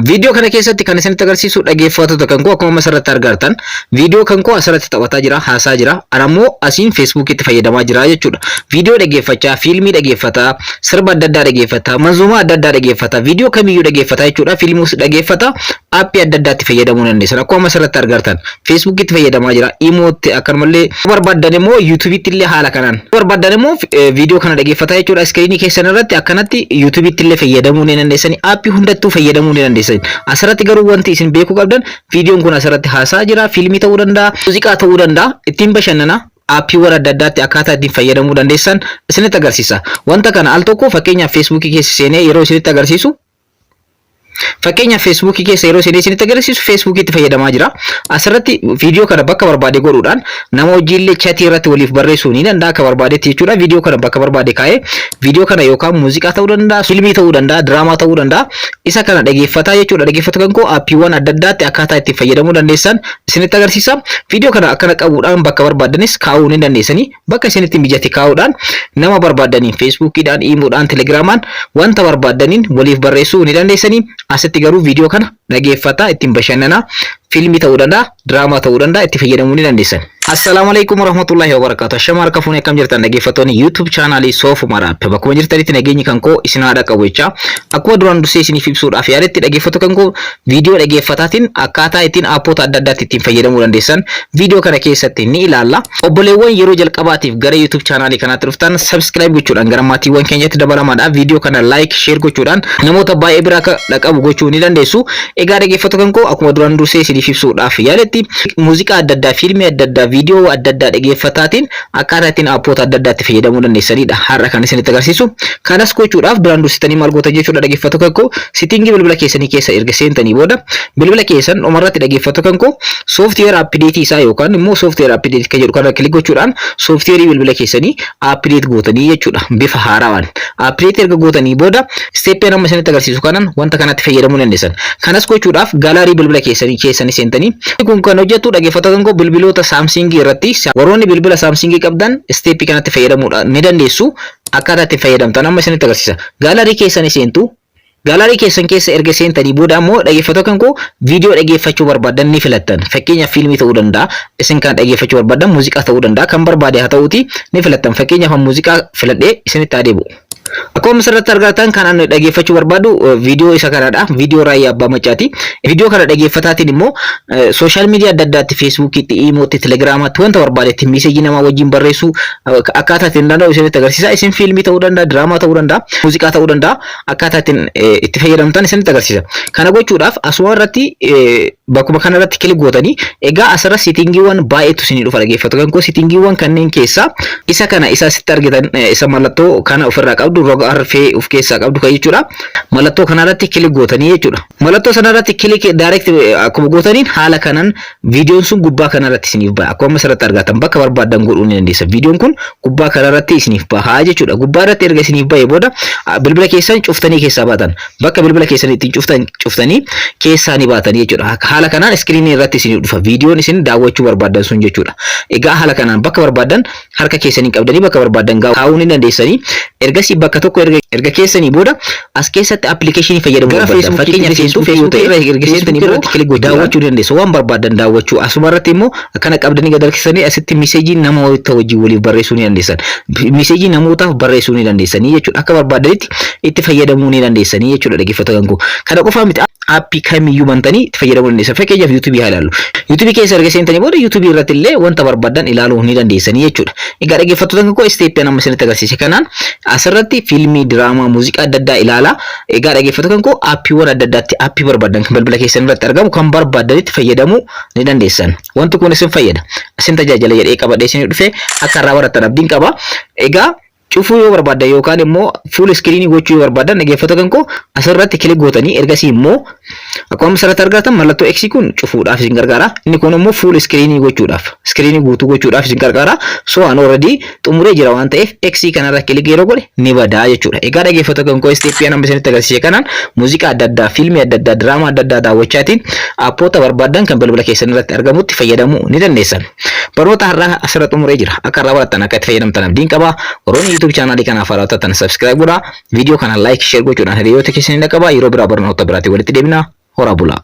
Video kana keessatti kan isin agarsiisu dhaggeeffattoota kan koo akkuma asirratti argartan video kan koo asirratti taphataa jira, haasaa jira. Anammoo asiin Facebook itti fayyadamaa jira jechuudha. Video dhaggeeffachaa, fiilmii dhaggeeffataa, sirba adda addaa dhaggeeffataa, manzuuma adda addaa dhaggeeffataa, video kamiyyuu dhaggeeffataa jechuudha. Fiilmuus dhaggeeffataa, aappii adda addaatti fayyadamuu dandeessan. Akkuma asirratti argartan Facebook itti fayyadamaa jira. Imootti akkanumallee barbaadan immoo YouTube itti illee haala kanaan. Barbaadan immoo video kana dhaggeeffataa jechuudha. Screen keessan irratti akkanatti YouTube itti illee fayyadamuu ni dandeessan. Aappii hundattuu fayyadamuu ni dandeessan. Asirratti garuu wanti isin beekuu qabdan viidiyoon kun asirratti haasaa jira, fiilmii ta'uu danda'a, muuziqaa ta'uu danda'a, ittiin bashannana aappiiwwan adda addaatti akkaataa ittiin fayyadamuu dandeessan isinitti agarsiisa. Wanta kana al tokko fakkeenyaaf Facebook keessa seenee yeroo isinitti agarsiisu fakkeenyaaf Facebook keessa yeroo isinitti agarsiisu Facebook itti fayyadamaa jira. Asirratti viidiyoo kana bakka barbaade godhuudhaan nama hojiillee chatii irratti waliif barreessuu ni danda'a akka barbaadetti jechuudha. Viidiyoo kana bakka barbaade kaa'ee viidiyoo kana yookaan muuziqaa ta'uu danda'a, fiilmii ta'uu danda'a, diraamaa ta'uu danda'a. Isa kana dhaggeeffataa jechuudha. Dhaggeeffatu kan koo aappiiwwan adda addaatti akkaataa itti fayyadamuu dandeessan isinitti agarsiisa. Viidiyoo kana akkana qabuudhaan bakka barbaadanis kaa'uu ni dandeessanii. Bakka isinitti mijate kaa'uudhaan nama barbaadaniin Facebookiidhaan, Imoodhaan, Telegiraamaan wanta barbaadaniin waliif barreessuu ni dandeessanii. Asitti garuu viidiyoo kana dhaggeeffataa, ittiin bashannanaa, fiilmii ta'uu danda'a, diraamaa ta'uu danda'a, itti fayyadamuu ni dandeessan. Assalamu alaikum warahmatullahi wabarakatuh. Ashama harka fuunee akkam jirtan dhaggeeffattoonni YouTube channelii Soofuma Rap. Bakkuma jirtanitti nageenyi kan koo isin haadha qabu jecha. Akkuma duraan dursee isiniif ibsuudhaaf yaaletti dhaggeeffattoota kan koo viidiyoo dhaggeeffataatiin akkaataa ittiin aappoota adda addaatti ittiin fayyadamuu dandeessan viidiyoo kana keessatti ni ilaalla. Obboleewwan yeroo jalqabaatiif gara YouTube channelii kanaatti dhuftan subscribe gochuudhaan gara maatiiwwan keenyatti dabalamaadha. Viidiyoo kana like, share gochuudhaan namoota baay'ee biraa dhaqqabu gochuu ni dandeessu. Egaa dhaggeeffattoota kan koo akkuma duraan dursee isiniif ibsuudhaaf yaaletti muuziqaa adda addaa, fiilmii adda addaa, viidiyoo adda addaa dhaggeeffataatiin akkaataa ittiin aappoota adda addaatti fayyadamuu dandeessanidha. Har'a kan isinitti agarsiisu. Kanas gochuudhaaf duraan dursitanii maal goota jechuudha dhaggeeffattoota kan koo settingii bilbila keessanii keessa erga seentanii booda bilbila keessan dhumarratti dhaggeeffattoota kan koo software update isaa yookaan immoo software update kan jedhu kana kilik gochuudhaan software bilbila keessanii update gootanii jechuudha. Bifa haaraan update erga gootanii booda step amma isinitti agarsiisu kanaan wanta kanatti fayyadamuu dandeessan. Kanas gochuudhaaf gaalaarii bilbila keessanii seentanii kun kan hojjetu dhaggeeffattoota kan koo bilbiloota Samsung irratti warroonni bilbila Samsung qabdan step kanatti fayyadamuudhaan ni dandeessu. Akkaataa itti fayyadamtan amma isinitti agarsiisa. Gaalaarii keessanii seentu. Gaalaarii keessan keessa erga seentanii booda ammoo dhaggeeffattoota kan koo viidiyoo dhaggeeffachuu barbaadan ni filattan. Fakkeenyaaf fiilmii ta'uu danda'a, isin kan dhaggeeffachuu barbaadan muuziqaa ta'uu danda'a, kan barbaade haa ta'uuti ni filattan. Fakkeenyaaf muuziqaa filadhee isinitti adeemu. Akkuma asirratti argatan kan ani dhaggeeffachuu barbaadu viidiyoo isa kanadha. Viidiyoo Raayyaa Abbaa Macaati. Viidiyoo kana dhaggeeffataatiin immoo sooshaal miidiyaa adda addaatti Feesbuukiitti, Iimootti, Telegiraamaatti wanta barbaadetti meeseejii namaa wajjin barreessuu akkaataa ittiin danda'u isinitti agarsiisa. Isin fiilmii ta'uu danda'a, diraamaa ta'uu danda'a, muuziqaa ta'uu danda'a. Akkaataa ittiin itti fayyadamtan isinitti agarsiisa. Kana gochuudhaaf asuma irratti bakkuma kana irratti kilik gootanii egaa asirra settingiiwwan baay'eetu isinii dhufa dhaggeeffattoota kan koo. Settingiiwwan kanneen keessaa isa kana isa sitti argitan isa mallattoo kana ofirraa qabdu roga arfee of keessaa qabdu kan jechuudha. Mallattoo kana irratti kilik gootanii jechuudha. Mallattoo sana irratti kilik direct akkuma gootaniin haala kanaan viidiyoon sun gubbaa kana irratti isiniif ba'a. Akkuma asirratti argatan bakka barbaadan godhuu ni dandeessa. Viidiyoon kun gubbaa kana irratti isiniif baha jechuudha. Gubbaa irratti erga isiniif ba'e booda bilbila keessan cuftanii keessaa baatan. Bakka bilbila keessan ittiin cuftanii keessaa ni baatanii jechuudha. Haala kanaan iskiriinii irratti isiniif dhufa viidiyoon isin daawwachuu barbaadan sun jechuudha. Egaa haala kanaan bakka barbaadan harka keessanii qabdanii bakka barbaadan kaa'uu ni dandeessanii. Ergasii bakka tokko erga keessanii booda as keessatti appilikeeshinii fayyadamuu barbaadan. Fakkeenyaaf Facebook erga seentanii booda kilik gochuu daawwachuu dandeessu. Waan barbaadan daawwachuu asuma irratti immoo akkana qabdanii gad harkisanii asitti meeseejii namoota wajjin waliif barreessuu ni dandeessan. Meeseejii namootaaf barreessuu ni dandeessanii jechuudha. Akka barbaadanitti itti fayyadamuu ni dandeessanii jechuudha dhaggeeffattoota kan koo. Kana qofaa miti aappii kamiyyuu bantanii itti fayyadamuu dandeessan. Fakkeenyaaf YouTube haa ilaallu. YouTube keessa erga seentanii booda YouTube irratti illee wanta barbaadan ilaaluu ni dandeessanii jechuudha. Egaa dhaggeeffattoota kan koo step amma isinitti agarsiise kanaan asirratti fiilmii, diraamaa, muuziqaa adda addaa ilaala. Egaa dhaggeeffattoota kan koo aappiiwwan adda addaatti aappii barbaadan kan bilbila keessan irratti argamu kan barbaadanitti fayyadamuu ni dandeessan. Wanti kun isin fayyada. Isin tajaajila jedhee qabadhee isin dhufe akka irraa barattan abdiin qaba. Egaa cufuu yoo barbaadan yookaan immoo full screen gochuu yoo barbaadan dhaggeeffattoota kan koo asirratti kilik gootanii ergasii immoo akkuma asirratti argatan mallattoo X kun cufuudhaaf isin gargaara. Inni kun immoo full screen gochuudhaaf, screen guutuu gochuudhaaf isin gargaara. So an already xumuree jira waan ta'eef X kanarra kilik yeroo godhe ni badaa jechuudha. Egaa dhaggeeffattoota kan koo step amma isinitti agarsiise kanaan muuziqaa adda addaa, fiilmii adda addaa, diraamaa adda addaa daawwachaatiin aappoota barbaadan kan bilbila keessan irratti argamutti fayyadamuu ni dandeessan. Barnoota har'aa asirra xumuree jira. Akka irraa barattan akka itti fayyadamtan abdiin qaba. Warroonni YouTube channel kana farata subscribe godha. Video kana like share gochuudhaan hiriyoota keessanii dhaqqabaa. Yeroo biraa barnoota biraatti walitti deebina. Hora bulaa.